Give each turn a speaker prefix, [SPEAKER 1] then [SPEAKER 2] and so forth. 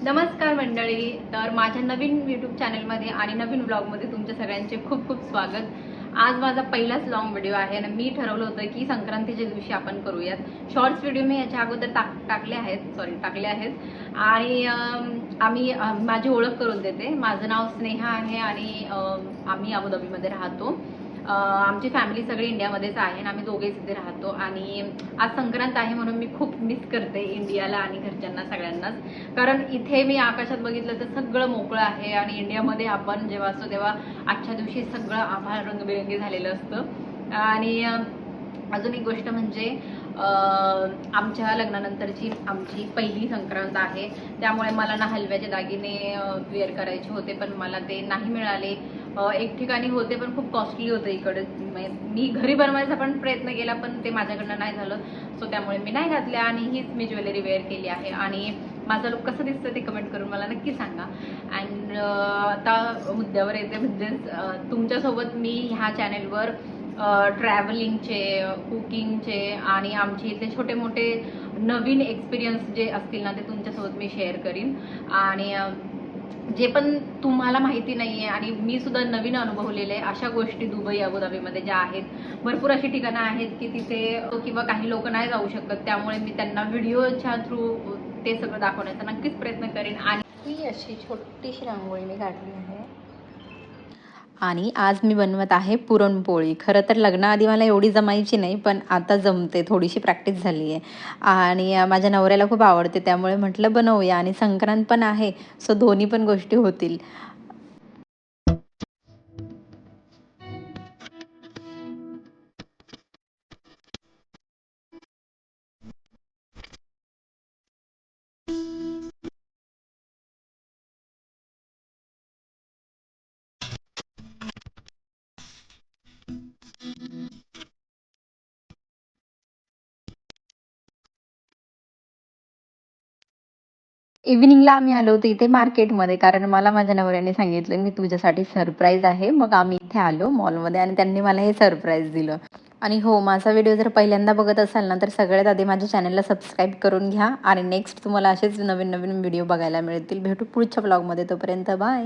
[SPEAKER 1] नमस्कार मंडळी. तर माझ्या नवीन यूट्यूब चॅनलमध्ये आणि नवीन व्लॉगमध्ये तुमच्या सगळ्यांचे खूप खूप स्वागत. आज माझा पहिलाच लॉंग व्हिडिओ आहे आणि मी ठरवलं होतं की संक्रांतीच्या दिवशी आपण करूयात. शॉर्ट्स व्हिडिओ मी याच्या अगोदर टाकले आहेत आणि माझी ओळख करून देते. माझं नाव स्नेहा आहे आणि आम्ही अबुधाबीमध्ये राहतो. आमची फॅमिली सगळी इंडियामध्येच आहे आणि आम्ही दोघेच इथे राहतो. आणि आज संक्रांत आहे म्हणून मी खूप मिस करते इंडियाला आणि घरच्यांना सगळ्यांनाच. कारण इथे मी आकाशात बघितलं तर सगळं मोकळं आहे आणि इंडियामध्ये आपण जेव्हा असतो तेव्हा आजच्या दिवशी सगळं आभाळ रंगबिरंगी झालेलं असतं. आणि अजून एक गोष्ट म्हणजे आमच्या लग्नानंतरची आमची पहिली संक्रांत आहे, त्यामुळे मला ना हलव्याचे दागिने वेअर करायचे होते पण मला ते नाही मिळाले. एक ठिकाणी होते पण खूप कॉस्टली होतं इकडे. मी घरी बनवायचा पण प्रयत्न केला पण ते माझ्याकडनं नाही झालं, सो त्यामुळे मी नाही घातल्या आणि हीच मी ज्वेलरी वेअर केली आहे. आणि माझं लुक कसं दिसतं ते कमेंट करून मला नक्की सांगा. अँड आता मुद्द्यावर येते, म्हणजेच तुमच्यासोबत मी ह्या चॅनेलवर ट्रॅव्हलिंगचे, कुकिंगचे आणि आमचे इथे छोटे मोठे नवीन एक्सपिरियन्स जे असतील ना ते तुमच्यासोबत मी शेअर करीन. आणि जे पण तुम्हाला माहिती नाही आहे आणि मी सुद्धा नवीन अनुभवलेले आहे अशा गोष्टी दुबई अबुधाबीमध्ये ज्या आहेत. भरपूर अशी ठिकाणं आहेत की तिथे किंवा काही लोक नाही जाऊ शकत, त्यामुळे मी त्यांना व्हिडिओच्या थ्रू ते सगळं दाखवण्याचा नक्कीच प्रयत्न करेन. आणि ही अशी छोटीशी रांगोळी मी काढली आहे आणि आज मी बनवत आहे पुरणपोळी. खरं तर लग्नाआधी मला एवढी जमायची नाही पण आता जमते, थोडीशी प्रॅक्टिस झाली आहे. आणि माझ्या नवऱ्याला खूप आवडते त्यामुळे म्हटलं बनवूया. आणि संक्रांत पण आहे, सो दोन्ही पण गोष्टी होतील. इव्हिनिंगला आम्ही आलो होतो इथे मार्केटमध्ये, कारण मला माझ्या नवऱ्याने सांगितलं मी तुझ्यासाठी सरप्राईज आहे. मग आम्ही इथे आलो मॉलमध्ये आणि त्यांनी मला हे सरप्राईज दिलं. आणि हो, माझा व्हिडिओ जर पहिल्यांदा बघत असाल ना तर सगळ्यात आधी माझ्या चॅनलला सबस्क्राईब करून घ्या आणि नेक्स्ट तुम्हाला असेच नवीन नवीन व्हिडिओ बघायला मिळतील. भेटू पुढच्या ब्लॉगमध्ये, तोपर्यंत बाय.